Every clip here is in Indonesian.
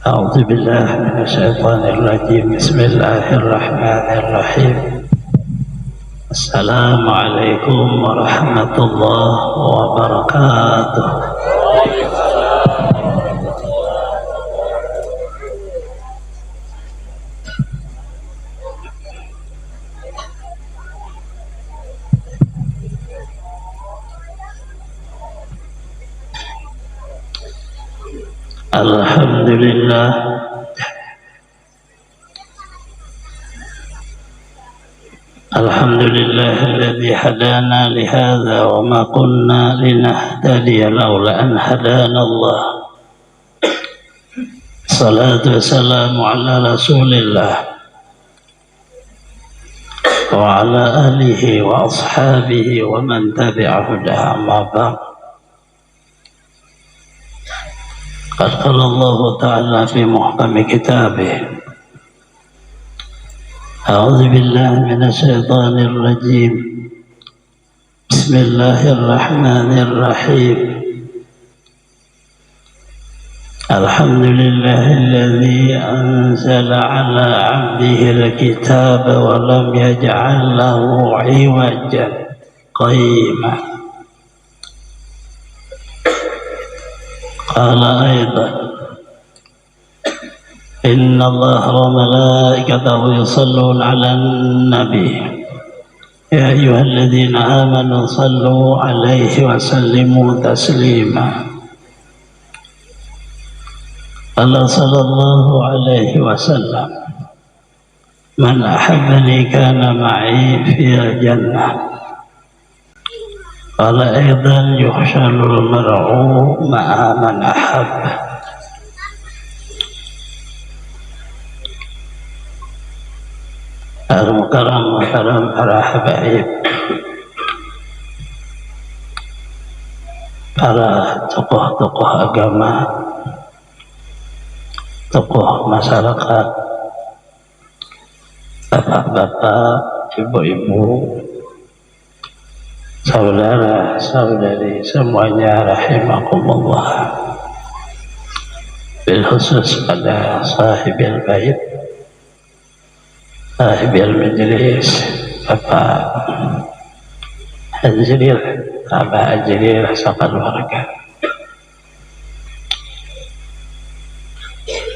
أعوذ بالله من الشيطان الرجيم. بسم الله الرحمن الرحيم. السلام عليكم ورحمة الله وبركاته. Alhamdulillah, alhamdulillahilladzi hadana lihadza wa ma kunna linahtadiya laula an hadana Allah. Salatu wassalamu ala Rasulillah wa ala alihi wa ashabihi wa man tabi'a hudahu, amma ba'd. Qad qala Allah ta'ala fi muhkami kitabih. A'udzu billahi minasy syaithanir rajim. Bismillahirrahmanirrahim. Alhamdulillahilladzi anzala 'ala 'abdihil kitaba wa lam yaj'al lahu 'iwajan qayyima. Qala aidan inna Allaha wa malaikatahu yusalluna 'alan nabi ya ayyuhalladzina amanu sallu 'alaihi wa sallimu taslima. Allah sallallahu alaihi wasallam, man ahabbani kana ma'i fil jannah. Qala aidan yuhsyarul mar'u ma'a man ahabba. Al-mukarram para habaib, para tokoh-tokoh agama, tokoh masyarakat, bapak-bapak, ibu-ibu, saudara-saudari semuanya rahimakumullah. Bil khusus pada sahibil bait, sahibil majlis, Bapak Ajrir, Bapak Ajrir Sakal Warga.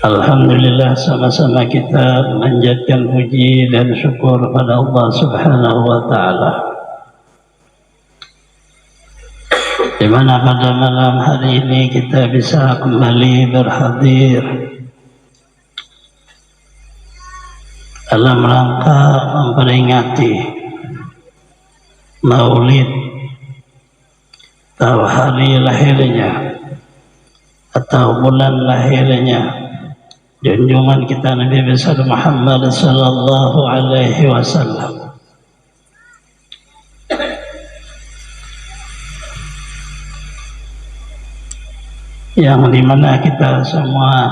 Alhamdulillah, sama-sama kita menjadikan puji dan syukur pada Allah Subhanahu wa Ta'ala, di mana pada malam hari ini kita bisa kembali berhadir dalam rangka memperingati Maulid atau hari lahirnya atau bulan lahirnya junjungan kita Nabi besar Muhammad sallallahu alaihi wasallam. Yang dimana kita semua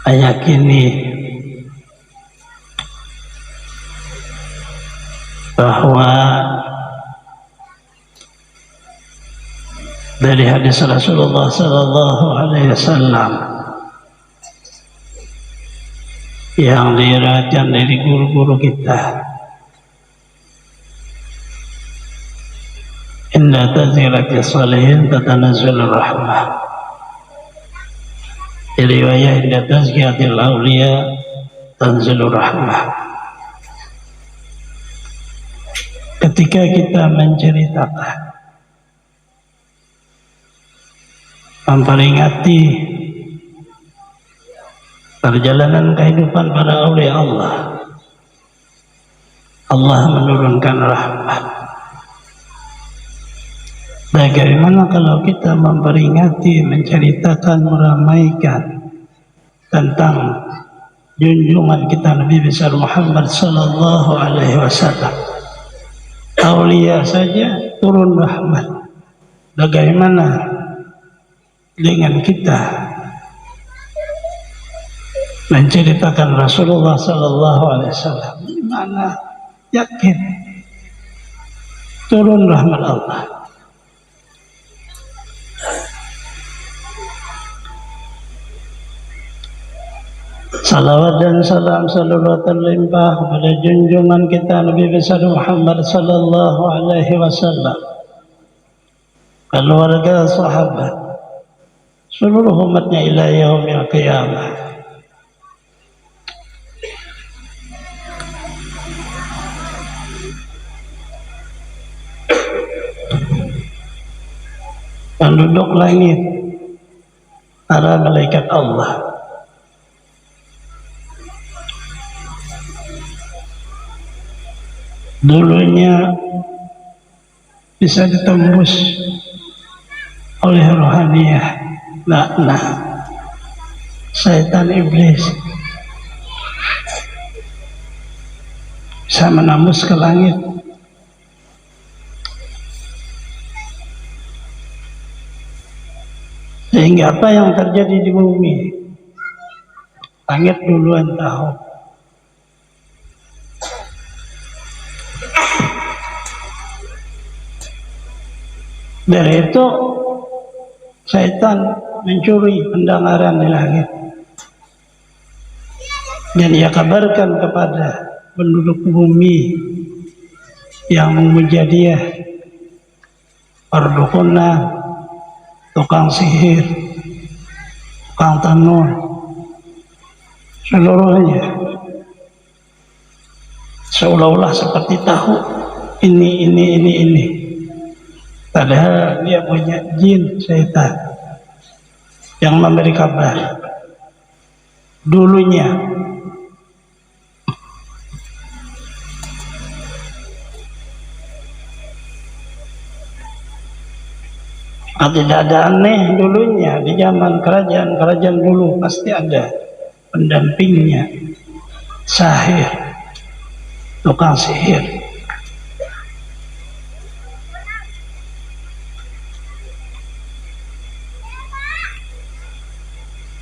meyakini bahwa dari hadis Rasulullah sallallahu alaihi wasallam yang diriwayatkan dari guru-guru kita, inna tazkirati shalihin tatanazzalur rahmah. Riwayat inna tazkiratil awliya tanzilur rahmah. Ketika kita menceritakan, memperingati perjalanan kehidupan para aulia Allah, Allah menurunkan rahmat. Bagaimana kalau kita memperingati, menceritakan, meramaikan tentang junjungan kita Nabi besar Muhammad sallallahu alaihi wasallam. Aulia saja turun rahmat. Bagaimana dengan kita menceritakan Rasulullah sallallahu alaihi wasallam? Gimana yakin turun rahmat Allah? Salawat dan salam selalu terlimpah kepada junjungan kita Nabi besar Muhammad sallallahu alaihi wasallam, keluarga, sahabat, seluruh umatnya ila yaumil qiyamah. Penduduk langit, para malaikat Allah, dulunya bisa ditembus oleh rohaniyah, laknah syaitan iblis, bisa menembus ke langit. Sehingga apa yang terjadi di bumi, langit duluan tahu. Dari itu syaitan mencuri pendengaran di langit, dan ia kabarkan kepada penduduk bumi yang memuja dia, perdukuna, tukang sihir, tukang tenun, seluruhnya seolah-olah seperti tahu ini. Padahal dia punya jin, syaitan yang memberi kabar dulunya. Tidak ada aneh dulunya, di zaman kerajaan dulu pasti ada pendampingnya, sahir, tukang sihir.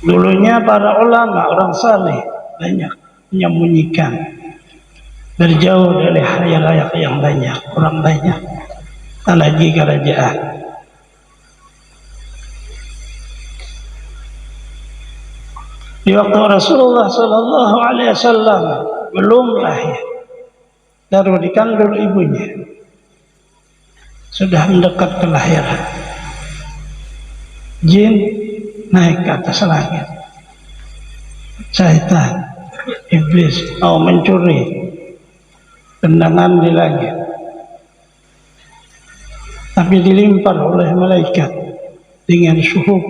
Dulunya para ulama, orang saleh banyak menyembunyikan, berjauh dari khayal-khayal yang banyak, orang banyak, apalagi kerajaan. Di waktu Rasulullah sallallahu alaihi wasallam belum lahir, baru dikandung ibunya, sudah mendekat kelahiran, jin naik ke atas langit, syaitan iblis mau mencuri tendangan di langit, tapi dilimpar oleh malaikat dengan suhub.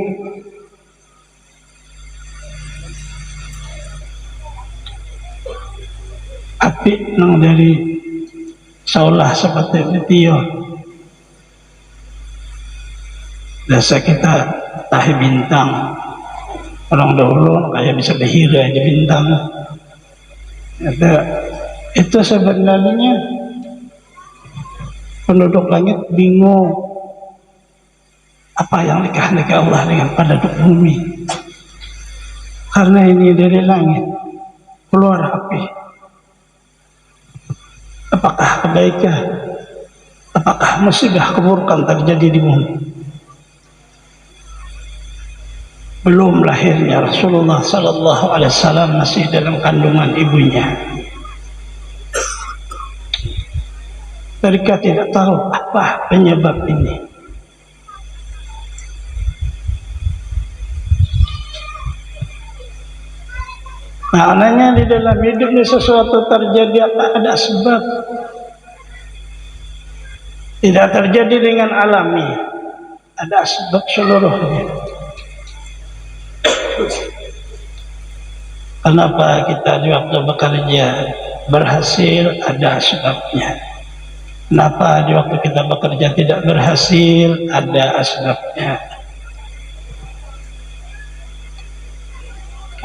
Api nang dari seolah seperti meteor. Biasa kita tahi bintang, orang dahulu kayak bisa berhira di bintang. Itu sebenarnya penduduk langit bingung apa yang dikehendaki Allah dengan penduduk bumi, karena ini dari langit keluar api. Apakah kebaikan, apakah musibah, keburukan terjadi di bumi? Belum lahirnya Rasulullah sallallahu alaihi wasallam, masih dalam kandungan ibunya. Mereka tidak tahu apa penyebab ini. Maknanya di dalam hidup ini sesuatu terjadi apa ada sebab. Tidak terjadi dengan alami, ada sebab seluruhnya. Kenapa kita di waktu bekerja berhasil, ada sebabnya. Kenapa di waktu kita bekerja tidak berhasil, ada sebabnya.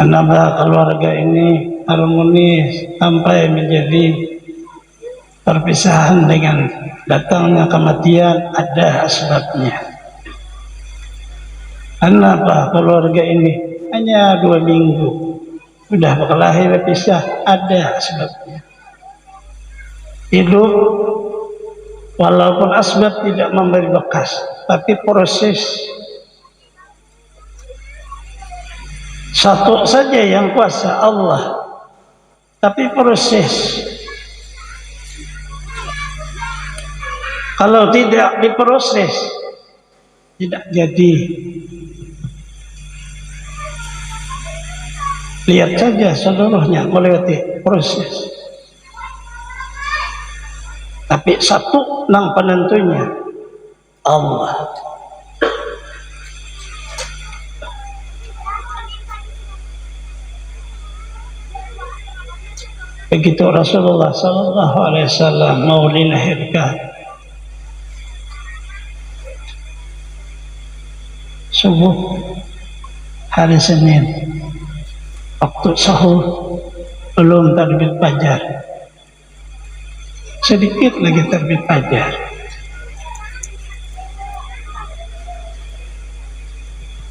Kenapa keluarga ini harmonis sampai menjadi perpisahan dengan datangnya kematian, ada sebabnya. Kenapa keluarga ini hanya 2 minggu sudah berkelahi berpisah, ada sebabnya. Hidup walaupun asbab tidak memberi bekas, tapi proses Satu saja yang kuasa, Allah. Tapi proses, kalau tidak diproses, tidak jadi. Lihat saja seluruhnya melewati proses. Tapi satu nang penentunya, Allah. Begitu Rasulullah sallallahu alaihi wasallam mau dilahirkan, subuh hari Senin, waktu sahur, belum terbit fajar, sedikit lagi terbit fajar.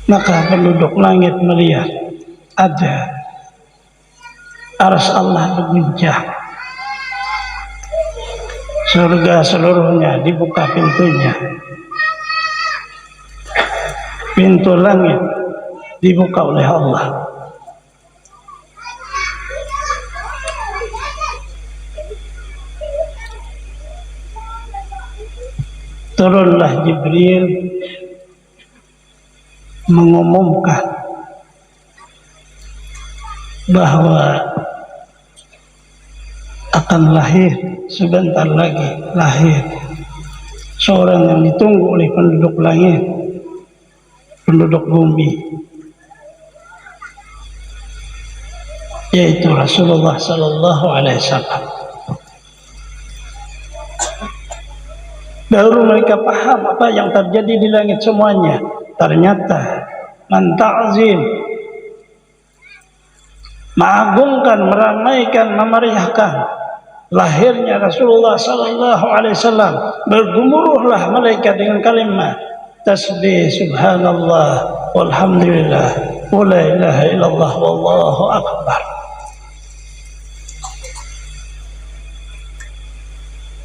Maka penduduk langit melihat ada arsy Allah berguncang, surga seluruhnya dibuka pintunya, pintu langit dibuka oleh Allah. Turunlah Jibril mengumumkan bahwa akan lahir, sebentar lagi lahir seorang yang ditunggu oleh penduduk langit, penduduk bumi, yaitu Rasulullah sallallahu alaihi wasallam. Baru mereka paham apa yang terjadi di langit semuanya. Ternyata menta'zim, mengagungkan, meramaikan, memeriahkan lahirnya Rasulullah sallallahu alaihi wasallam. Bergemuruhlah malaikat dengan kalimat tasbih subhanallah walhamdulillah wa la ilaha illallah wallahu akbar.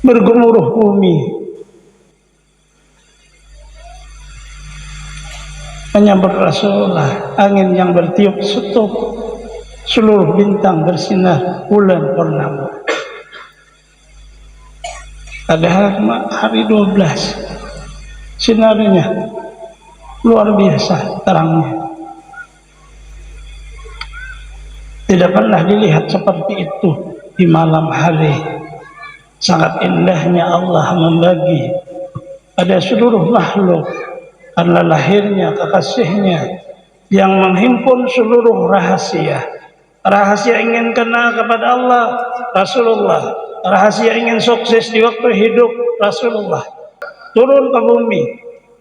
Bergemuruh bumi menyambut Rasulullah, angin yang bertiup setuk, seluruh bintang bersinar, bulan purnama. Padahal hari 12 sinarnya luar biasa terangnya. Tidak pernah dilihat seperti itu di malam hari. Sangat indahnya Allah membagi pada seluruh makhluk karena lahirnya kekasihnya yang menghimpun seluruh rahasia. Rahasia ingin kenal kepada Allah, Rasulullah. Rahasia ingin sukses di waktu hidup, Rasulullah. Turun ke bumi,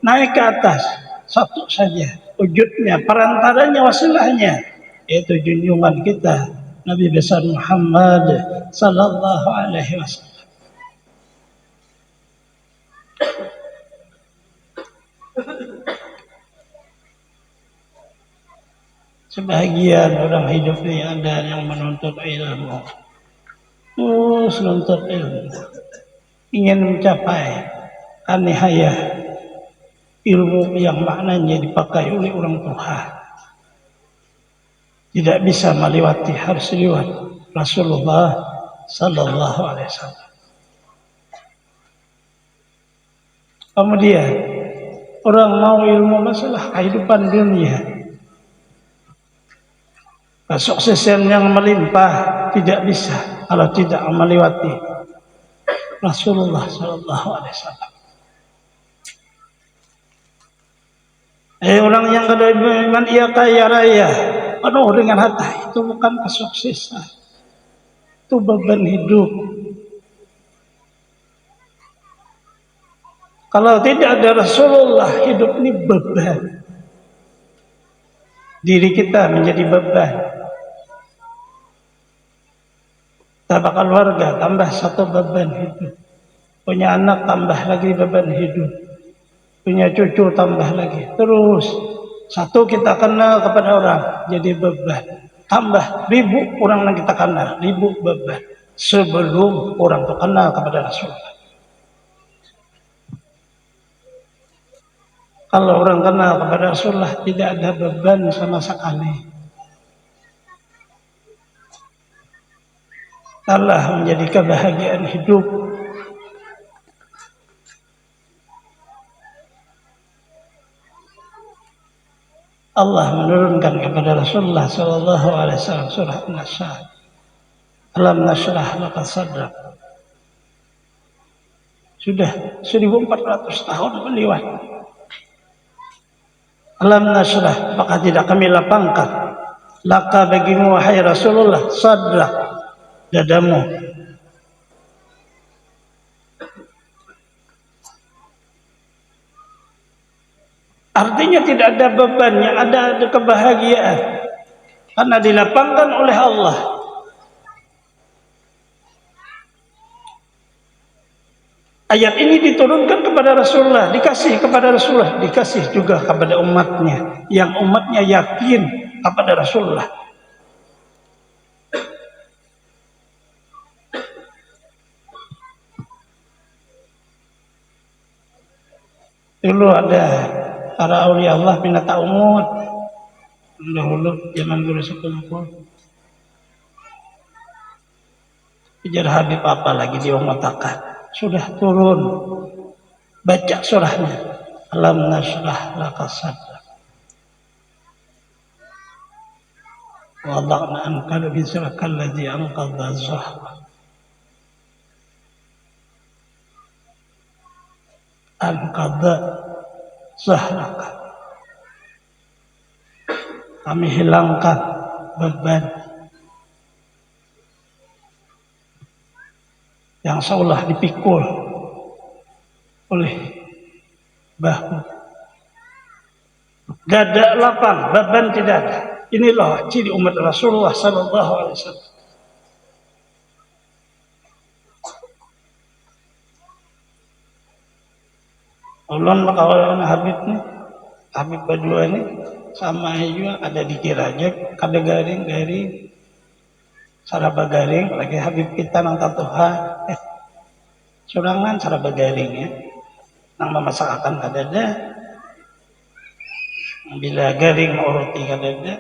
naik ke atas, satu saja wujudnya, perantaranya, wasilahnya, yaitu junjungan kita Nabi besar Muhammad sallallahu alaihi wasallam. Sebahagian orang hidup ini ada yang menuntut ilmu, terus menuntut ilmu, ingin mencapai anihaya ilmu yang maknanya dipakai oleh orang Tuhan. Tidak bisa melewati, harus lewat Rasulullah sallallahu alaihi wasallam. Kemudian orang mau ilmu masalah kehidupan dunia, kesuksesan yang melimpah, tidak bisa kalau tidak melewati Rasulullah sallallahu alaihi wasallam. Orang yang kada beriman ia kaya raya, penuh dengan harta, itu bukan kesuksesan, itu beban hidup. Kalau tidak ada Rasulullah, hidup ini beban. Diri kita menjadi beban. Tambah keluarga, tambah satu beban hidup. Punya anak, tambah lagi beban hidup. Punya cucu, tambah lagi. Terus, satu kita kenal kepada orang, jadi beban. Tambah ribu orang yang kita kenal, ribu beban. Sebelum orang itu kenal kepada Rasulullah. Kalau orang kenal kepada Rasulullah, tidak ada beban sama sekali. Allah menjadi kebahagiaan hidup. Allah menurunkan kepada Rasulullah sallallahu alaihi wasallam surah An-Nasr. Alam nashrah laka sadrak. Sudah 1400 tahun melewat. Alam nashrah, apakah tidak kami lapangkan laka bagimu wahai Rasulullah sadrak, dadamu. Artinya tidak ada beban, yang ada kebahagiaan karena dilapangkan oleh Allah. Ayat ini diturunkan kepada Rasulullah, dikasih kepada Rasulullah, dikasih juga kepada umatnya, yang umatnya yakin kepada Rasulullah. Dulu ada para aulia Allah minat umud, dahulu zaman dulu sepuh. Kejar Habib apa lagi diomatakan. Sudah turun, baca surahnya. Alam nashrah laka sadrak. Wa wada'na anka wizraka alladhi anqadha dhahrak. Anqadha dhahrak. Kami hilangkan beban yang seolah dipikul oleh bahu. Dada lapang, beban tidak ada. Inilah ciri umat Rasulullah sallallahu alaihi wasallam. Ulun kawan Habib ni, Habib berdua ni sama juga ada di Kiraja, kada garing-garing, saraba garing, lagi Habib kita nang tatuha, surangan saraba garing ya, nang memasakakan kada ada, bila garing uruti kada ada.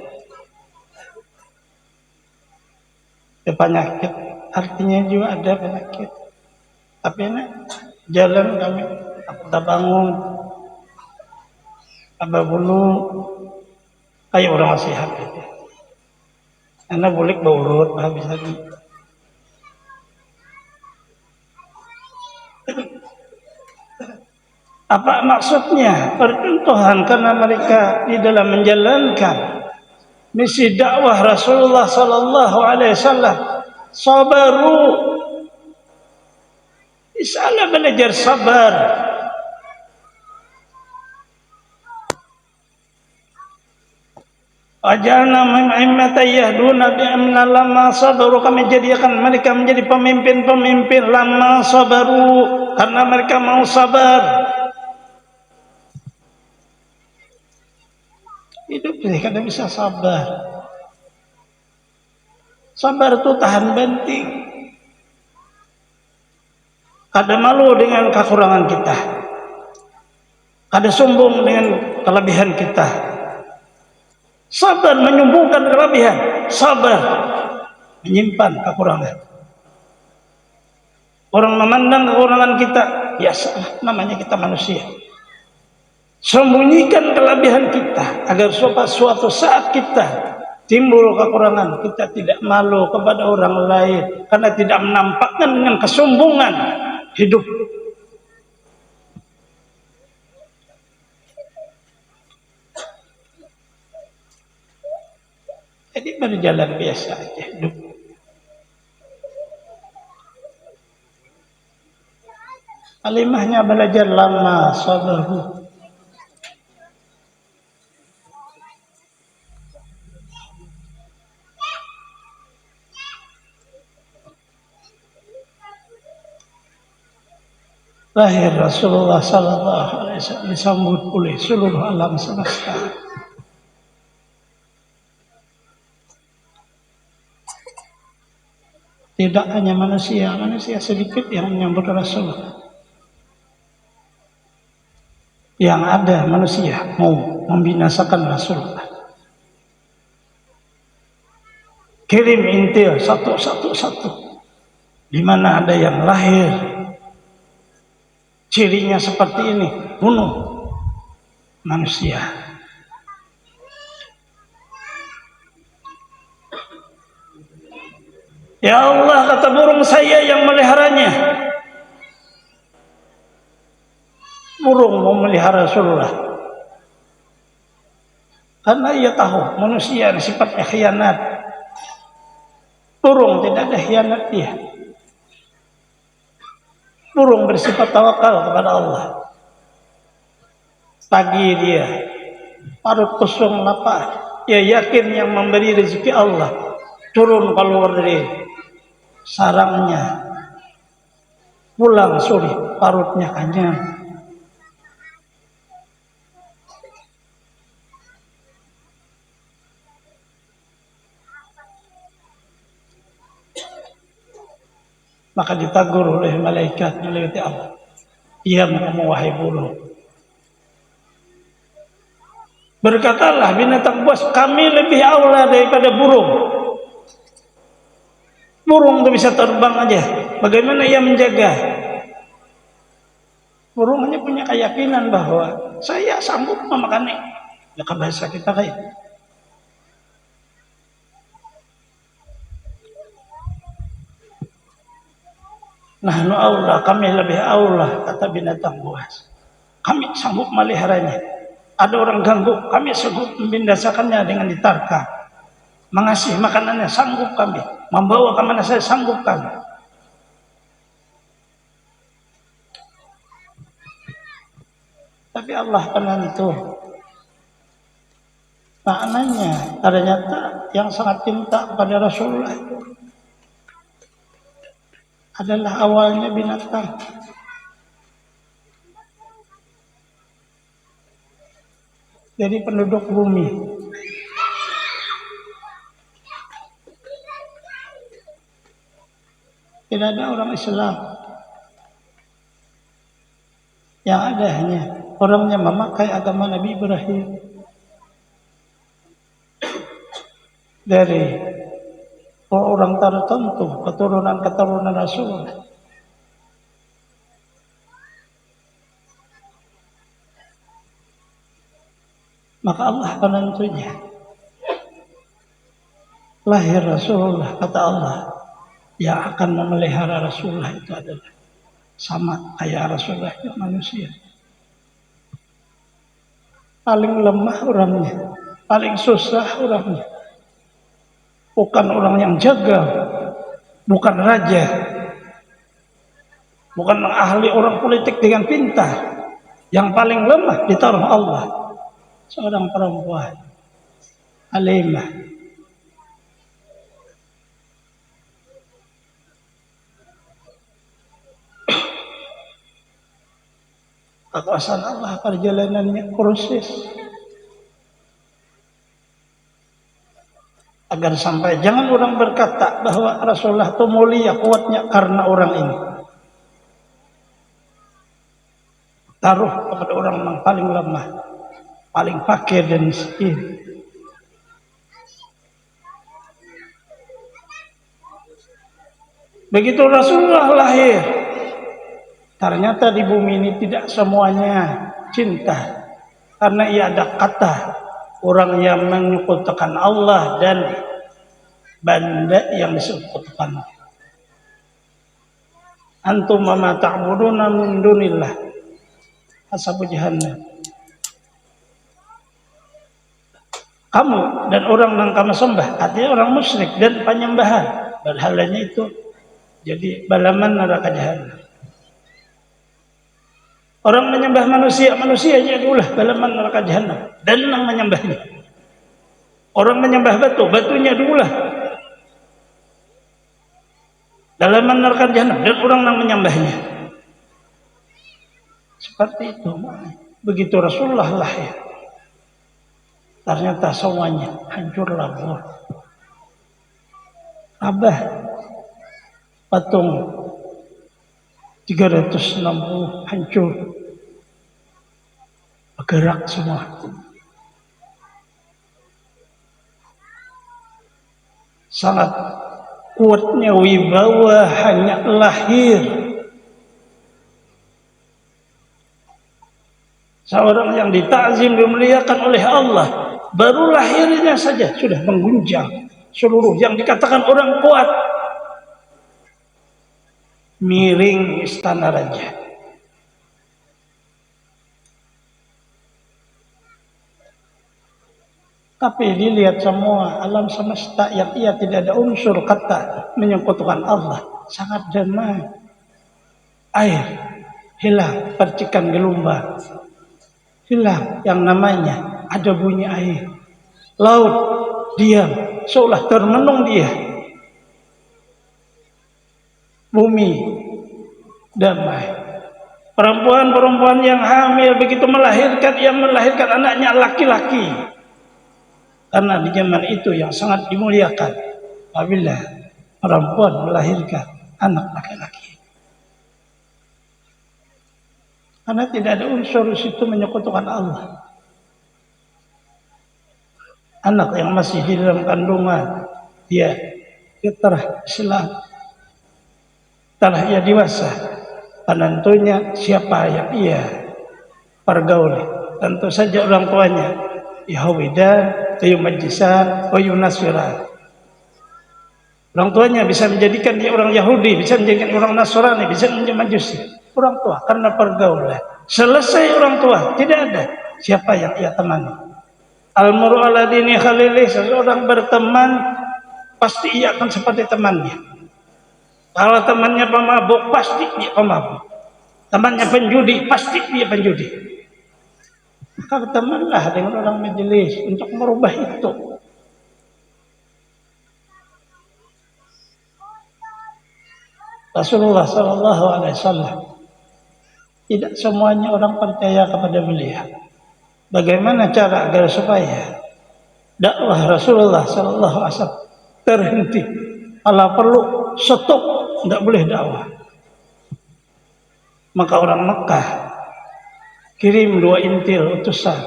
Penyakit artinya juga ada penyakit, tapi ini jalan kami kita bangun apa bulu kayak orang sehat gitu. Karena boleh berurut habis lagi. Apa maksudnya? Percontohan karena mereka di dalam menjalankan misi dakwah Rasulullah sallallahu alaihi wasallam sabaru. Di sana belajar sabar. Ajalna mim'imata yahduna bi'amna lama sabaru, kami jadikan mereka menjadi pemimpin-pemimpin lama sabaru, karena mereka mau sabar. Hidup ini kadang bisa sabar. Sabar itu tahan banting. Kada malu dengan kekurangan kita. Kada sombong dengan kelebihan kita. Sabar menyembuhkan kelebihan, sabar menyimpan kekurangan. Orang memandang kekurangan kita, biasa, namanya kita manusia. Sembunyikan kelebihan kita agar suatu saat kita timbul kekurangan, kita tidak malu kepada orang lain karena tidak menampakkan dengan kesombongan hidup. Jadi berjalan biasa aja hidup. Kalimahnya belajar lama sabaru. Lahir Rasulullah sallallahu alaihi wasallam disambut oleh seluruh alam semesta. Tidak hanya manusia sedikit yang menyambut Rasulullah. Yang ada manusia mau membinasakan Rasulullah. Kirim intil satu. di mana ada yang lahir cirinya seperti ini, bunuh manusia. Ya Allah, kata burung, saya yang meliharanya. Burung mau melihara Rasulullah karena ia tahu manusia sifatnya khianat. Burung tidak ada khianat dia. Burung bersifat tawakal kepada Allah. Pagi dia parut kosong lapar, ia yakin yang memberi rezeki Allah. Turun keluar dari sarangnya, pulang sore parutnya kenyang. Maka ditegur oleh malaikat melewati Allah. Diam kamu wahai burung. Berkatalah binatang buas, kami lebih aula daripada burung. Burung itu bisa terbang aja. Bagaimana ia menjaga? Burung hanya punya keyakinan bahwa saya sanggup memakannya. Ya bahasa kita kayak. Nahnu aula, kami lebih aula, kata binatang buas. Kami sanggup meliharanya. Ada orang ganggu, kami sanggup membinasakannya dengan ditarka. Mengasih makanannya, sanggup kami. Membawa kemana saya, sanggup kami. Tapi Allah penentu. Maknanya ternyata yang sangat cinta kepada Rasulullah adalah awalnya binatang. Jadi penduduk bumi. Tidak ada orang Islam. Yang ada hanya orangnya memakai agama Nabi Ibrahim. Dari orang tertentu, keturunan Rasul. Maka Allah penentunya. Lahir Rasulullah, kata Allah, yang akan memelihara Rasulullah itu adalah sama kayak Rasulullah itu manusia. Paling lemah orangnya, paling susah orangnya. Bukan orang yang jaga, bukan raja, bukan ahli orang politik dengan pintar. Yang paling lemah ditaruh Allah. Seorang perempuan, Halimah. Kekuasaan Allah, perjalanannya proses. Agar sampai jangan orang berkata bahwa Rasulullah itu mulia kuatnya karena orang ini. Taruh kepada orang yang paling lemah, paling fakir dan miskin. Begitu Rasulullah lahir, ternyata di bumi ini tidak semuanya cinta. Karena ia ada kata orang yang menyekutukan Allah dan banda yang disekutukan. Antum ma ta'buduna min dunillah hasabu jahannam. Kamu dan orang yang kamu sembah, artinya orang musyrik dan penyembahan berhalanya itu jadi balaman neraka jahanam. Orang menyembah manusia, manusianya itulah balaman neraka jahanam dan yang menyembahnya. Orang menyembah batu, batunya itulah balaman neraka jahanam dan orang yang menyembahnya. Seperti itu. Begitu Rasulullah lahir, ternyata semuanya hancur lebur. Abah patung 360 hancur, bergerak semua. Sangat kuatnya wibawa hanya lahir. Seorang yang ditakzim, dimuliakan oleh Allah, baru lahirnya saja sudah mengguncang seluruh yang dikatakan orang kuat. Miring istana raja. Tapi dilihat semua alam semesta yang ia tidak ada unsur kata menyekutukan Allah, sangat damai. Air hilang, percikan gelombang hilang, yang namanya ada bunyi air. Laut diam, seolah termenung dia. Bumi damai. Perempuan-perempuan yang hamil begitu melahirkan, yang melahirkan anaknya laki-laki. Karena di zaman itu yang sangat dimuliakan apabila perempuan melahirkan anak laki-laki. Karena tidak ada unsur di situ menyekutukan Allah. Anak yang masih di dalam kandungan, dia fitrah Islam. Setelah ia dewasa, penentunya siapa yang ia pergauli. Tentu saja orang tuanya, Yahuda, Yumajjisan, Yunasiran. Orang tuanya bisa menjadikan dia orang Yahudi, bisa menjadikan orang Nasrani, bisa menjadi Majusi. Orang tua karena pergaulan. Selesai orang tua, tidak ada siapa yang ia temani. Al-mur'u ala dini khalilih, seseorang berteman pasti ia akan seperti temannya. Kalau temannya pemabuk, pasti dia pemabuk. Temannya penjudi, pasti dia penjudi. Maka bertemanlah dengan orang majelis untuk merubah itu. Rasulullah Sallallahu Alaihi Wasallam tidak semuanya orang percaya kepada beliau. Bagaimana cara agar supaya dakwah Rasulullah Sallallahu Alaihi Wasallam terhenti? Kalau perlu stop, tidak boleh dakwah. Maka orang Mekah kirim 2 intil utusan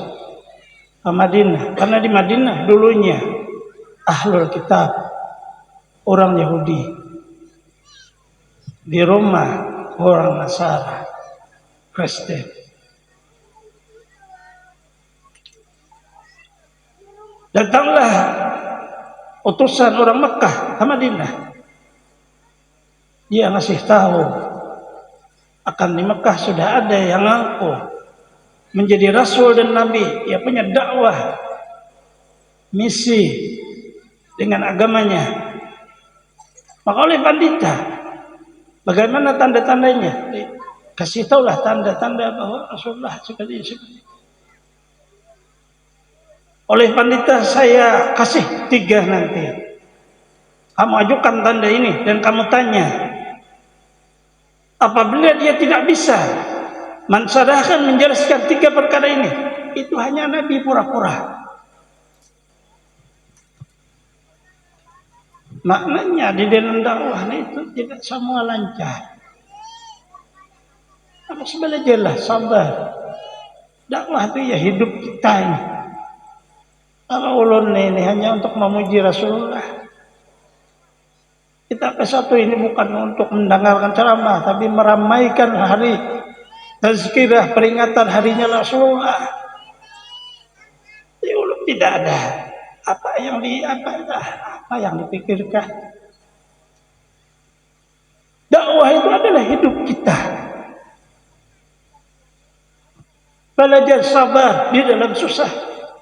ke Madinah, karena di Madinah dulunya ahlul kitab, orang Yahudi, di Roma orang Nasara, Kristen. Datanglah utusan orang Mekah ke Madinah. Dia ngasih tahu akan di Mekah sudah ada yang ngaku menjadi rasul dan nabi. Ia punya dakwah, misi dengan agamanya. Maka oleh pandita, bagaimana tanda-tandanya? Kasih taulah tanda-tanda bahwa Rasulullah seperti ini. Oleh pandita saya kasih 3 nanti. Kamu ajukan tanda ini dan kamu tanya. Apabila dia tidak bisa mensadahkan menjelaskan 3 perkara ini, itu hanya nabi pura-pura. Maknanya di dalam dakwah itu tidak semua lancar. Harus belajarlah sabar. Dakwah itu ya hidup kita ini. Kalau ulun ini hanya untuk memuji Rasulullah. Kita ke satu ini bukan untuk mendengarkan ceramah, tapi meramaikan hari tazkirah, peringatan harinya Rasulullah. Di ulun tidak ada apa yang dipikirkan. Dakwah itu adalah hidup kita. Belajar sabar di dalam susah,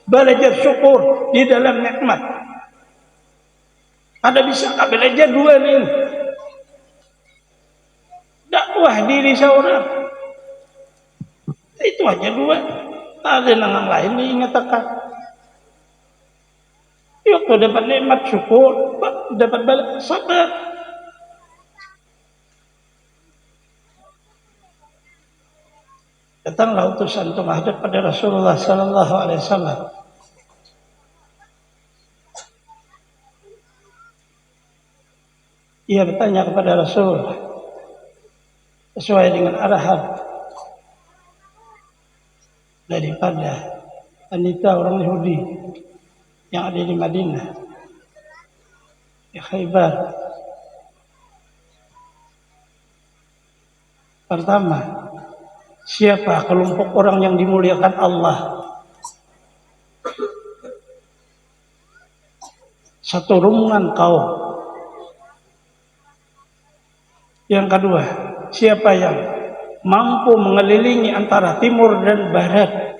belajar syukur di dalam nikmat. Ada bisa belajar 2 ini. Dakwah diri seorang. Itu aja 2. Ada yang lain diingatkan. Yuk dapat nikmat syukur, dapat balik sabar. Datanglah utusan untuk menghadap pada Rasulullah Sallallahu Alaihi Wasallam. Ia bertanya kepada Rasul sesuai dengan arahan daripada wanita orang Yahudi yang ada di Madinah, di Khaybar. Pertama, siapa kelompok orang yang dimuliakan Allah? Satu rombongan kaum. Yang kedua, siapa yang mampu mengelilingi antara timur dan barat?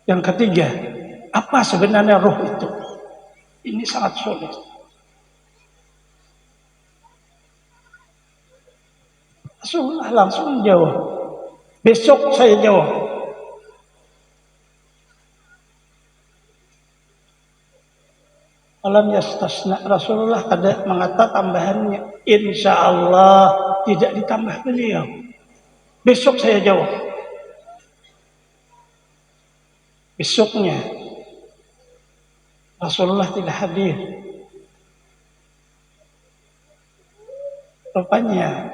Yang ketiga, apa sebenarnya roh itu? Ini sangat sulit. Rasulullah langsung jawab. Besok saya jawab. Alam yastasna, Rasulullah ada mengatakan tambahannya, insya Allah tidak ditambah beliau. Besok saya jawab. Besoknya Rasulullah tidak hadir. Rupanya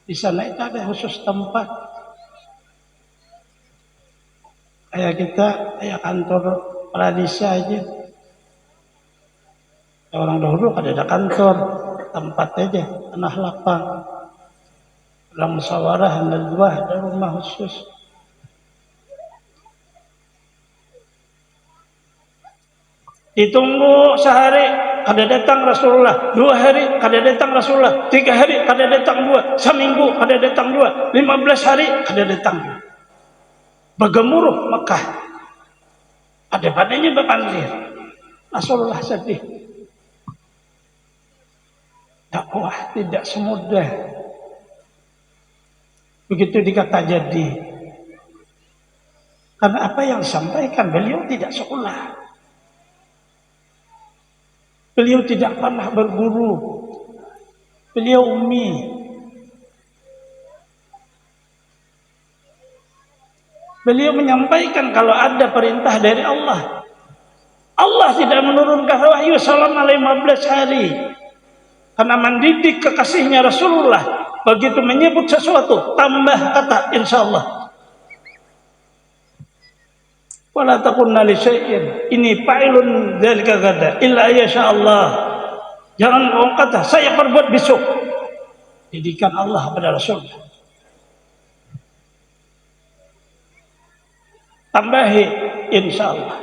di sana itu ada khusus tempat. Kayak kita, kayak kantor Pradisa aja. Orang dahulu ada kantor, tempat aja, tanah lapang. Orang musyawarah, ada rumah khusus. Ditunggu sehari, kada datang Rasulullah. 2 hari, kada datang Rasulullah. 3 hari, kada datang 2. Seminggu, kada datang 2. 15 hari, kada datang 2. Bergemuruh Mekah. Ada padanya berpandir. Rasulullah sedih. Dakwah tidak semudah begitu dikata jadi. Karena apa yang disampaikan beliau tidak sekolah. Beliau tidak pernah berguru. Beliau ummi. Beliau menyampaikan kalau ada perintah dari Allah. Allah tidak menurunkan wahyu selama 15 hari. Karena mendidik kekasihnya Rasulullah. Begitu menyebut sesuatu, tambah kata insyaallah. Wala takunna li syai'in ini fa'ilun dzalika gada illa yasha'allah. Jangan kau kata saya perbuat besok. Didikan Allah pada Rasul. Tambahi insyaallah.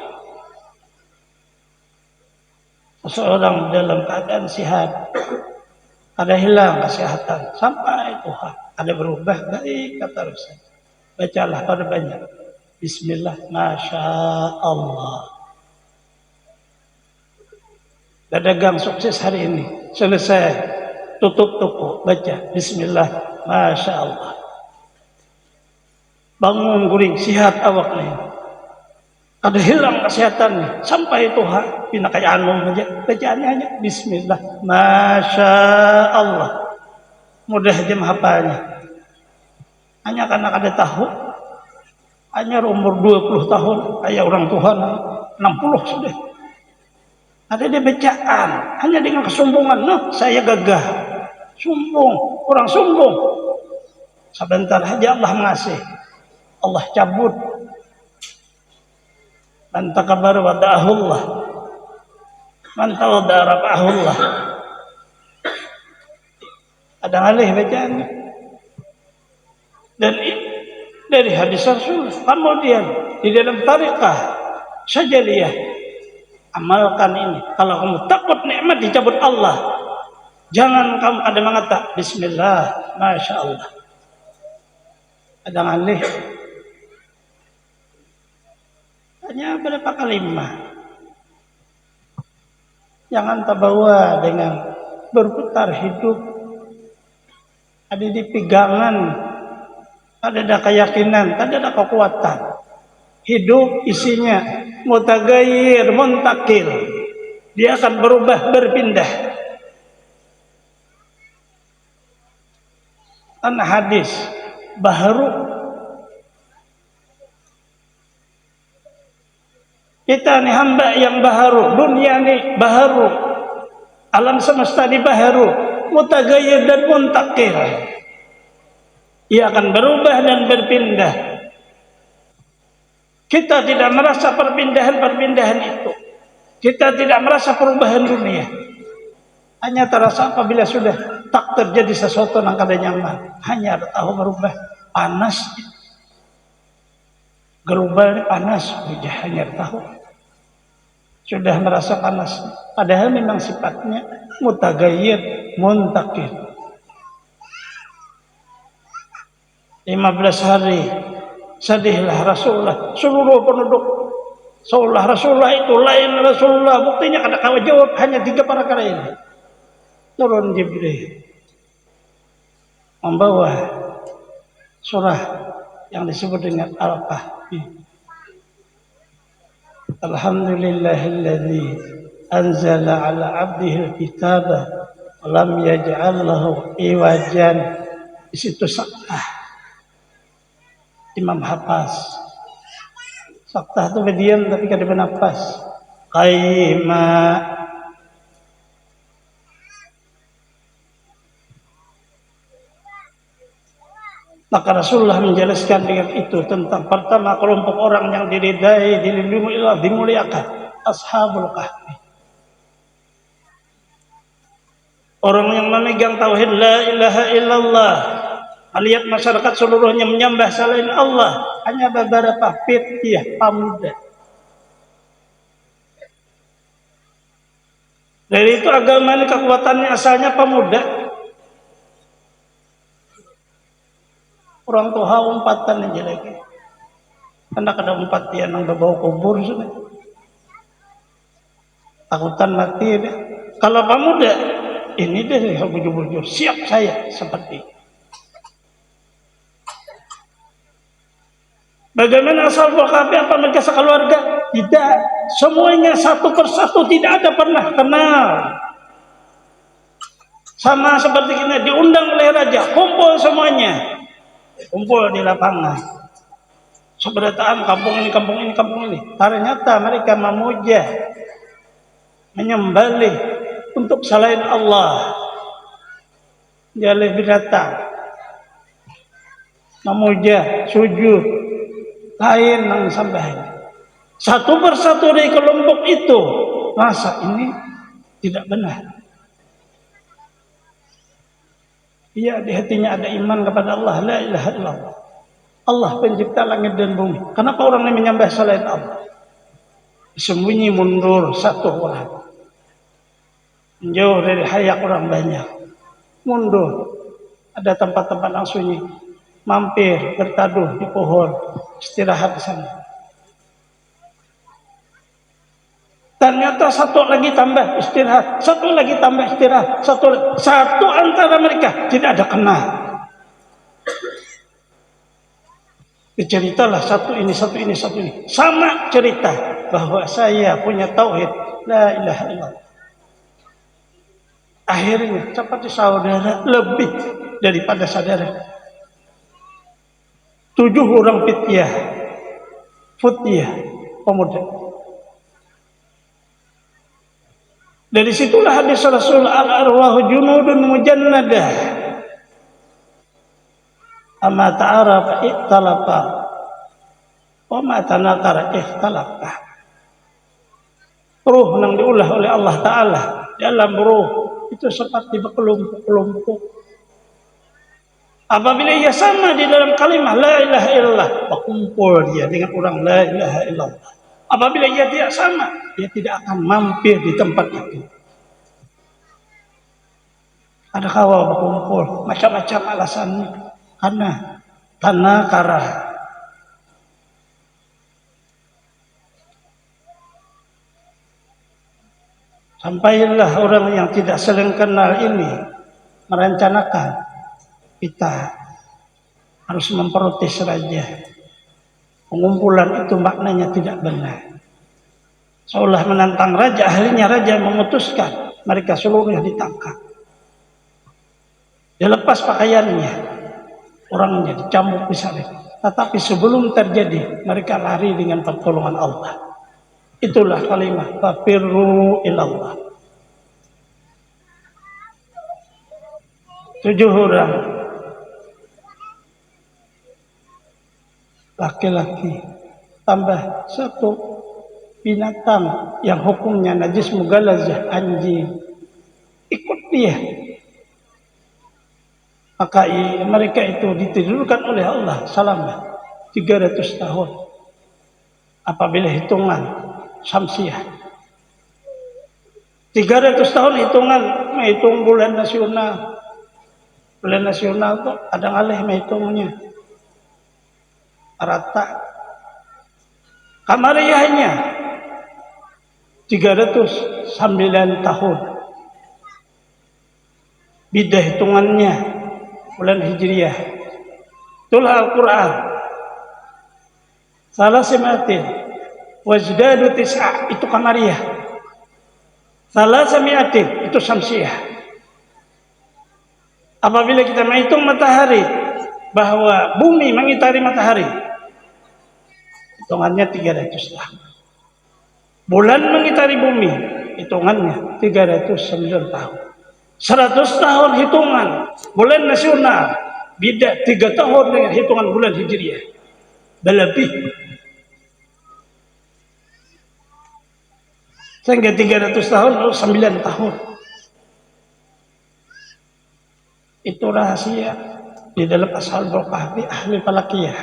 Seseorang dalam keadaan sehat, ada hilang kesehatan sampai Tuhan, ada berubah baik kata Rasul. Bacalah pada banyak. Bismillah, Masya Allah. Dagang sukses hari ini. Selesai. Tutup toko. Baca. Bismillah, Masya Allah. Bangun guring. Sihat awaknya. Ada hilang kesehatan. Sampai Tuhan. Pindah kayak anu aja. Bacaannya hanya Bismillah, Masya Allah. Mudah jam hafalnya. Hanya karena ada tahu. Hanya umur 20 tahun, kayak orang Tuhan 60 sudah. Ada dia bacaan, hanya dengan kesombongan. Nah, saya gagah, sombong, orang sombong. Sebentar saja Allah mengasih, Allah cabut. Man takabbar wada'ahullah, man tawadda'a rafa'ahullah. Ada ngalih bacaannya. Dan dari hadis Rasul, kemudian di dalam tariqah Syadzaliyah, amalkan ini. Kalau kamu takut nikmat dicabut Allah, jangan kamu ada mengatakan Bismillah, Masya Allah. Ada ngalih hanya berapa kalimat. Jangan terbawa dengan berputar hidup, ada di pegangan. Ada keyakinan, ada kekuatan. Hidup isinya mutaghayyir, muntakil. Dia akan berubah, berpindah. Karena hadis baharu. Kita ni hamba yang baharu, dunia ni baharu. Alam semesta ni baharu, mutaghayyir dan muntakil. Ia akan berubah dan berpindah. Kita tidak merasa perpindahan-perpindahan itu. Kita tidak merasa perubahan dunia. Hanya terasa apabila sudah tak terjadi sesuatu yang kada nyaman. Hanya ada tahu berubah panas. Gerubah panas, wajah hanya tahu. Sudah merasa panas. Padahal memang sifatnya mutagayyir, muntakir. 15 hari sedihlah Rasulullah. Seluruh penduduk seolah Rasulullah itu lain Rasulullah. Buktinya ada kawan jawab hanya 3 perkara ini. Turun Jibril membawa surah yang disebut dengan Al-Kahfi. Alhamdulillahilladzi anzala ala abdihi al-kitaba wa lam yaj'al lahu iwajan. Di situ Saktah Imam Hafaz. Saktah itu berdiam tapi kada bernafas. Qayyima. Maka Rasulullah menjelaskan dengan itu tentang pertama kelompok orang yang diridai, dilindungi Allah, dimuliakan, Ashabul Kahfi. Orang yang memegang tauhid la ilaha illallah, melihat masyarakat seluruhnya menyembah selain Allah, hanya beberapa fityah pemuda. Dari itu agama ini kekuatannya asalnya pemuda. Orang tua umpatan aja lagi. Karena kada umpat dia nang bawa kubur sudah. Takutan mati deh. Kalau pemuda, ini deh bujur-bujur. Siap saya seperti itu. Bagaimana Ashabul Kahfi? Apa mereka sekeluarga? Tidak. Semuanya satu persatu tidak ada pernah kenal. Sama seperti ini diundang oleh raja, kumpul semuanya. Kumpul di lapangan. Seberataan kampung ini, kampung ini, kampung ini. Ternyata mereka memuja, menyembelih untuk selain Allah. Jalih binatang. Memuja, sujud. Lain yang sembah. Satu persatu dari kelompok itu. Masa ini tidak benar. Iya, di hatinya ada iman kepada Allah, la ilaha illallah. Allah pencipta langit dan bumi. Kenapa orang ini menyembah selain Allah? Sembunyi mundur satu orang. Menjauh dari hayak orang banyak. Mundur. Ada tempat-tempat yang sunyi. Mampir, bertaduh di pohon. Istirahat di sana. Ternyata satu lagi tambah istirahat, satu lagi tambah istirahat, satu antara mereka tidak ada kenal. Ceritalah satu ini, sama cerita bahwa saya punya tauhid, la ilaha illallah. Akhirnya seperti saudara, lebih daripada saudara. 7 orang Futyah, pemuda. Dari situlah hadis Rasul al-arwahu junudun mujannadah. Amma ta'arafa ikhtalafa. Wa ma tanakara ikhtalafa. Ruh yang diulah oleh Allah Ta'ala dalam ruh itu seperti berkelompok-kelompok. Apabila ia sama di dalam kalimat la ilaha illallah, berkumpul dia dengan orang la ilaha illallah. Apabila ia tidak sama, dia tidak akan mampir di tempat itu. Ada kawan berkumpul, macam-macam alasannya. Karena tanakara. Sampailah orang yang tidak saling kenal ini merencanakan kita harus memprotes raja. Pengumpulan itu maknanya tidak benar. Seolah menantang raja, akhirnya raja memutuskan mereka seluruhnya ditangkap. Dia lepas pakaiannya, orangnya dicambuk disalib. Tetapi sebelum terjadi, mereka lari dengan pertolongan Allah. Itulah kalimat fafirru ilallah. 7 orang laki-laki tambah 1 binatang yang hukumnya najis mughalazah, anjing, ikut dia. Maka mereka itu ditidurkan oleh Allah selama 300 tahun. Apabila hitungan Syamsiah 300 tahun hitungan menghitung bulan nasional. Bulan nasional tuh ada ngalih menghitungnya rata. Kamariahnya 309 tahun. Bidah hitungannya bulan Hijriah. Itulah Al-Quran. Salah sematin wajdadu tis'a itu Kamariah. Salah semiatin itu Syamsiah. Apabila kita menghitung matahari bahwa bumi mengitari matahari, hitungannya 300 tahun. Bulan mengitari bumi, hitungannya 309 tahun. 100 tahun hitungan bulan nasional, beda 3 tahun dengan hitungan bulan Hijriah. Berlebih. Sehingga 300 tahun lalu 9 tahun. Itu rahasia di dalam Ashabul Kahfi ahli falakiyah.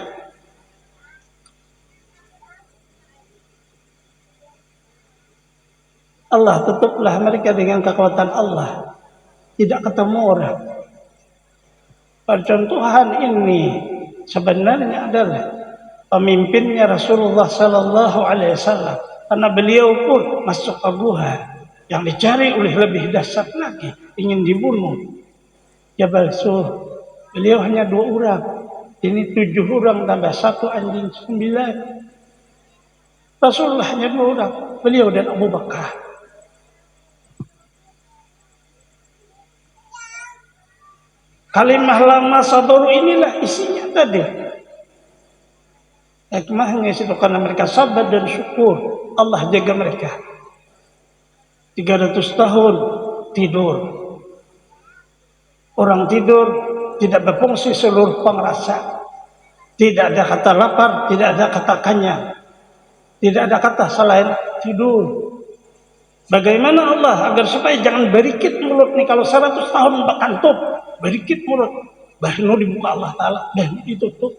Allah tutuplah mereka dengan kekuatan Allah. Tidak ketemu orang. Percontohan ini sebenarnya adalah pemimpinnya Rasulullah Sallallahu Alaihi Wasallam. Karena beliau pun masuk ke gua yang dicari oleh lebih dahsyat lagi, ingin dibunuh. Jabal Sur. Beliau hanya 2 orang. Ini 7 orang tambah 1 anjing 9. Rasulullah hanya 2 orang. Beliau dan Abu Bakar. Kalimah lama sabaru inilah isinya tadi. Hikmahnya itu karena mereka sabar dan syukur. Allah jaga mereka. 300 tahun tidur. Orang tidur tidak berfungsi seluruh pengrasa. Tidak ada kata lapar, tidak ada kata kenyang. Tidak ada kata selain tidur. Bagaimana Allah agar supaya jangan berikit mulut nih kalau 100 tahun berkantuk, berikit mulut. Baru dibuka Allah Ta'ala dan ditutup.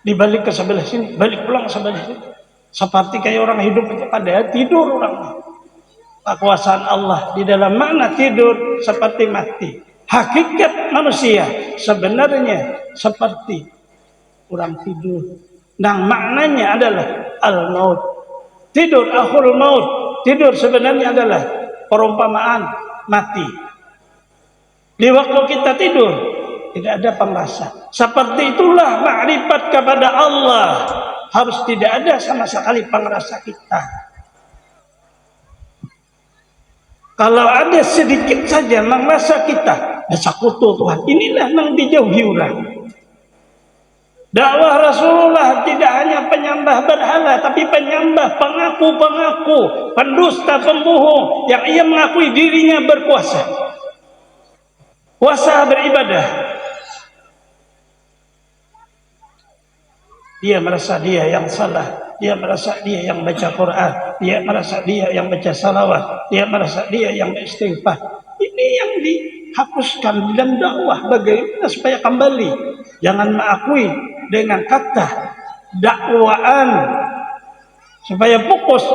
Dibalik ke sebelah sini, balik pulang ke sebelah sini. Seperti kayak orang hidup aja padahal tidur orang. Kekuasaan Allah di dalam makna tidur seperti mati. Hakikat manusia sebenarnya seperti orang tidur. Nah maknanya adalah al-maut. Tidur akhul maut. Tidur sebenarnya adalah perumpamaan mati. Di waktu kita tidur tidak ada pengrasa. Seperti itulah makrifat kepada Allah. Harus tidak ada sama sekali pengrasa kita. Kalau ada sedikit saja mengrasa kita, bersekutu Tuhan. Inilah yang dijauhi orang. Dakwah Rasulullah tidak hanya penyembah berhala, tapi penyembah pengaku-pengaku, pendusta, pembohong yang ia mengakui dirinya berkuasa. Kuasa beribadah. Dia merasa dia yang salah, dia merasa dia yang baca Quran, dia merasa dia yang baca salawat, dia merasa dia yang beristighfar. Ini yang dihapuskan dalam dakwah. Bagaimana supaya kembali? Jangan mengakui dengan kata dakwaan supaya fokus.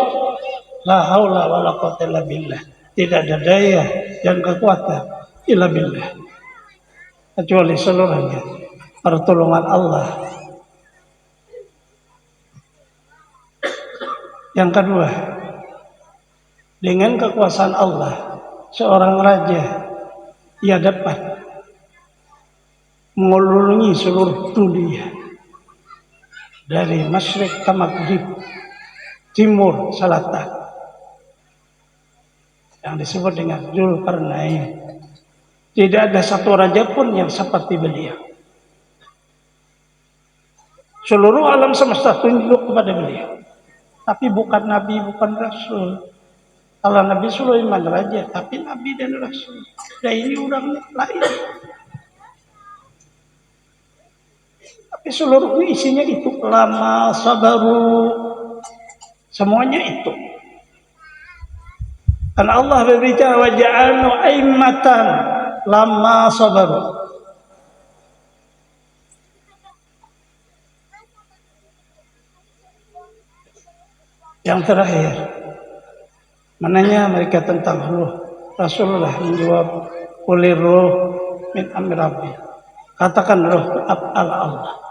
La haula wala quwwata illa billah. Tidak ada daya dan kekuatan illa billah. Kecuali seluruhnya pertolongan Allah. Yang kedua, dengan kekuasaan Allah, seorang raja ia dapat mengelilingi seluruh dunia dari masyrik ke maghrib, timur, selatan, yang disebut dengan Dzulqarnain. Tidak ada satu raja pun yang seperti beliau. Seluruh alam semesta tunduk kepada beliau. Tapi bukan nabi, bukan rasul. Kalau Nabi Sulaiman raja, tapi nabi dan rasul. Dan ini orang lain. Tapi seluruhnya isinya itu lama, sabaru, semuanya itu. Karena Allah berbicara waja'alnu aimmatan lamma sabaru. Yang terakhir, menanya mereka tentang ruh. Rasulullah menjawab, "Qulir ruh min amri Rabbi." Katakan ruh Allah.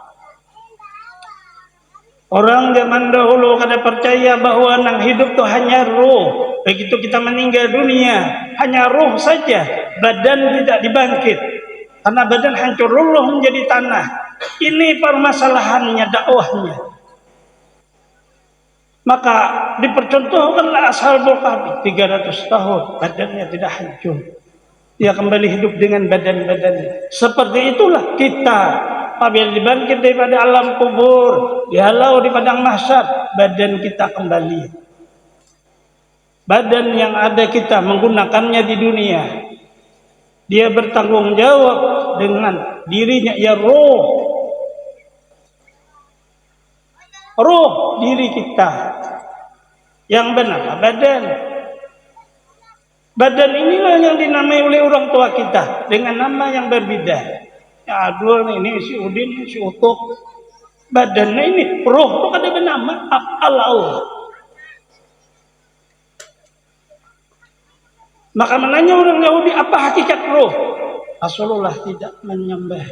Orang zaman dahulu kada percaya bahwa nang hidup itu hanya ruh. Begitu kita meninggal dunia, hanya ruh saja, badan tidak dibangkit. Karena badan hancur, ruh menjadi tanah. Ini permasalahannya, dakwahnya. Maka dipercontohkanlah Ashabul Kahfi 300 tahun, badannya tidak hancur. Dia kembali hidup dengan badan-badannya. Seperti itulah kita. Apabila dibangkit daripada alam kubur, dihalau di padang mahsyar, badan kita kembali. Badan yang ada kita menggunakannya di dunia, dia bertanggung jawab dengan dirinya, ya roh. Roh diri kita yang benar badan. Badan inilah yang dinamai oleh orang tua kita dengan nama yang berbeda. Ya Abdul ini, si Udin, si Utuk. Badannya ini, roh itu ada bernama Allah. Maka menanya orang Yahudi, apa hakikat roh? Rasulullah tidak menyembah.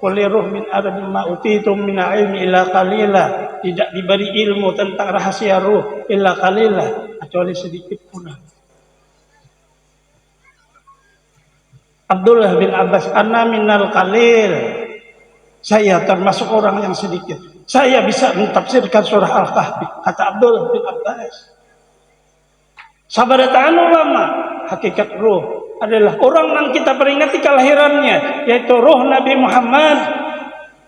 Qul ruh min ardi ma utitum min ilmi illa qalila. Tidak diberi ilmu tentang rahasia ruh illa qalila, kecuali sedikit pula. Abdullah bin Abbas, ana minal qalil. Saya termasuk orang yang sedikit. Saya bisa mentafsirkan surah Al-Kahfi, kata Abdullah bin Abbas. Sabarataan ulama, hakikat ruh adalah orang yang kita peringati kelahirannya, yaitu ruh Nabi Muhammad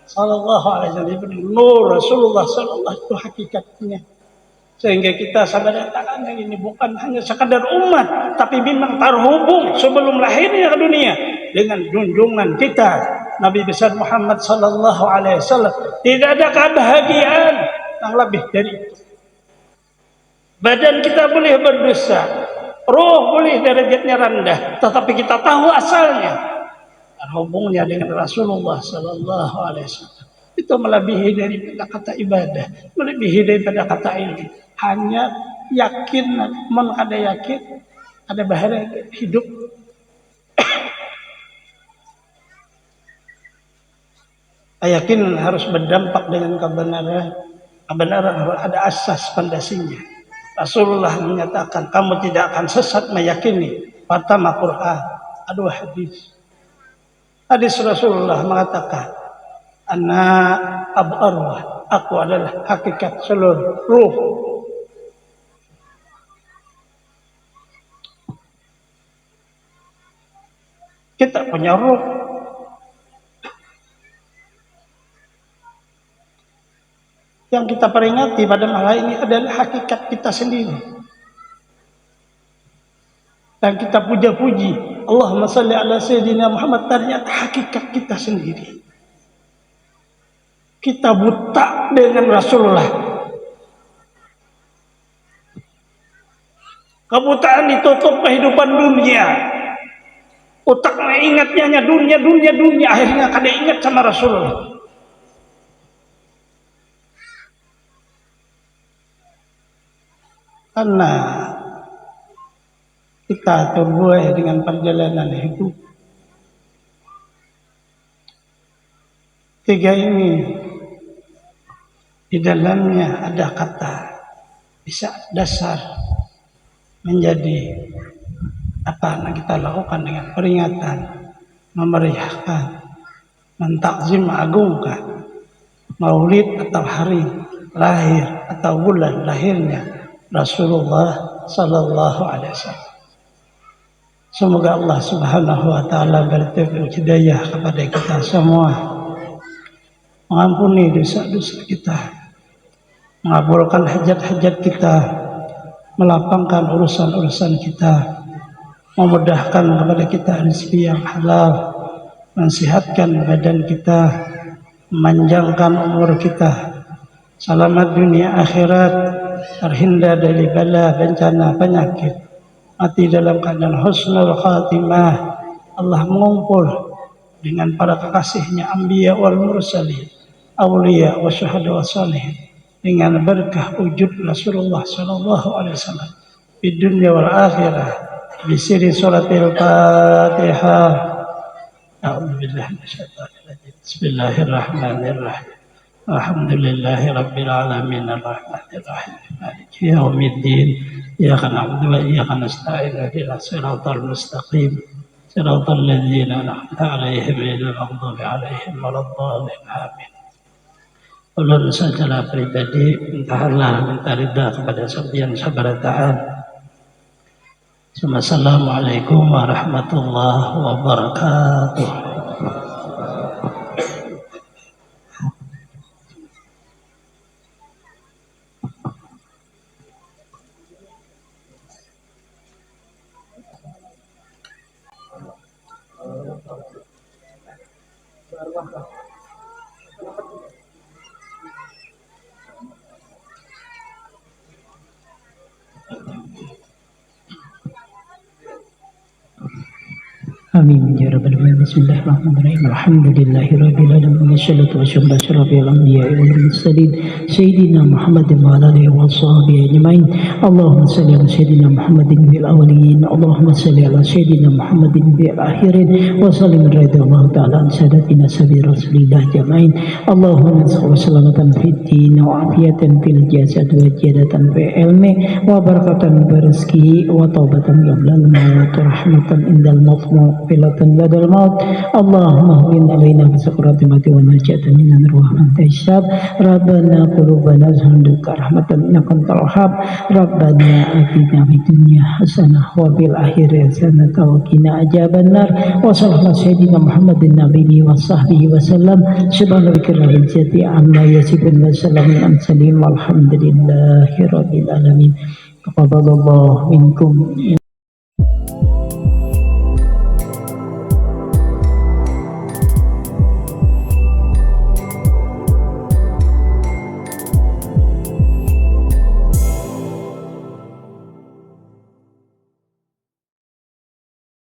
sallallahu alaihi wasallam, nur Rasulullah sallallahu alaihi wasallam, itu hakikatnya. Sehingga kita sabarataan ini bukan hanya sekadar umat, tapi memang terhubung sebelum lahirnya ke dunia dengan junjungan kita Nabi besar Muhammad sallallahu alaihi wasallam. Tidak ada kebahagiaan yang lebih dari itu. Badan kita boleh berdosa, roh boleh derajatnya rendah, tetapi kita tahu asalnya, terhubungnya dengan Rasulullah sallallahu alaihi wasallam. Itu melebihi daripada kata ibadah, melebihi daripada kata ilmu. Hanya yakin, ada yakin, ada bahaya hidup. Yakin harus berdampak dengan kebenaran. Kebenaran harus ada asas pondasinya. Rasulullah menyatakan, kamu tidak akan sesat meyakini pertama Quran, kedua hadis. Hadis Rasulullah mengatakan, ana abu arwah, aku adalah hakikat seluruh ruh. Kita punya ruh. Yang kita peringati pada malam ini adalah hakikat kita sendiri. Dan kita puja-puji, Allahumma salli ala Sayyidina Muhammad, ternyata hakikat kita sendiri. Kita buta dengan Rasulullah. Kebutaan ditutup kehidupan dunia. Otaknya ingatnya hanya dunia. Akhirnya kada ingat sama Rasulullah. Karena kita terbuai dengan perjalanan hidup. Tiga ini di dalamnya ada kata bisa dasar menjadi apa yang kita lakukan dengan peringatan, memeriahkan, mentakzim, agungkan maulid atau hari lahir atau bulan lahirnya Rasulullah sallallahu alaihi wasallam. Semoga Allah Subhanahu wa taala beri hidayah kepada kita semua, mengampuni dosa-dosa kita, mengabulkan hajat-hajat kita, melapangkan urusan-urusan kita, memudahkan kepada kita rezeki yang halal, mensihatkan badan kita, memanjangkan umur kita, selamat dunia akhirat, terhindar dari bala, bencana, penyakit, mati dalam keadaan husnul khatimah, Allah mengumpul dengan para kekasihnya anbiya wal mursalin, aulia wa syuhada wa salihin, dengan berkah wujud Rasulullah sallallahu alaihi wasallam di dunia wal akhirah bisiri suratil Fatihah. A'udzu billahi minasyaitonir rajim. Bismillahirrahmanirrahim. Alhamdulillahi rabbil alamin arrahmanir rahim maliki yaumiddin. Iyyaka na'budu wa iyyaka nasta'in ihdinas siratal mustaqim siratal ladzina an'amta 'alaihim ghairil maghdubi 'alaihim waladdallin. Amin. Ulun secara pribadi minta ridha kepada Sang Subhanahu wa Ta'ala. Assalamualaikum warahmatullahi wabarakatuh. Amin ya rabbal alamin. Bismillahirrahmanirrahim. Alhamdulillahirabbil alamin. Wassalatu wassalamu ala asyrafil anbiya'i wal mursalin sayyidina Muhammadin wa ala alihi wa sahbihi ajmain. Allahumma shalli ala sayyidina Muhammadin bil awwalin, Allahumma shalli ala sayyidina Muhammadin bil akhirin, wa sallim radhiyallahu ta'ala an sadatina sabi rasulillah jamain. Allahumma salli salamatan fid din wa afiyatan fil jasad wa jadatan fil ilmi wa barakatan fil rizqi wa taubatan qabla al-maut wa rahmatan indal maut filatan badal maut. Allahumma hawwin alaina bi sakrati mati wa najatan minan ruh antasyab. Rabbana qulubana zahduka rahmatan innaka antal wahhab. Rabbana atina fid dunya hasanah wa fil akhirati hasanah wa qina adzabannar. Wa sallallahu sayyidina Muhammadin nabiyyi wa sahbihi wa sallam. Subhana rabbika rabbil izzati amma yasifun wa salamun alal mursalin walhamdulillahi rabbil alamin. Taqabbalallahu minkum.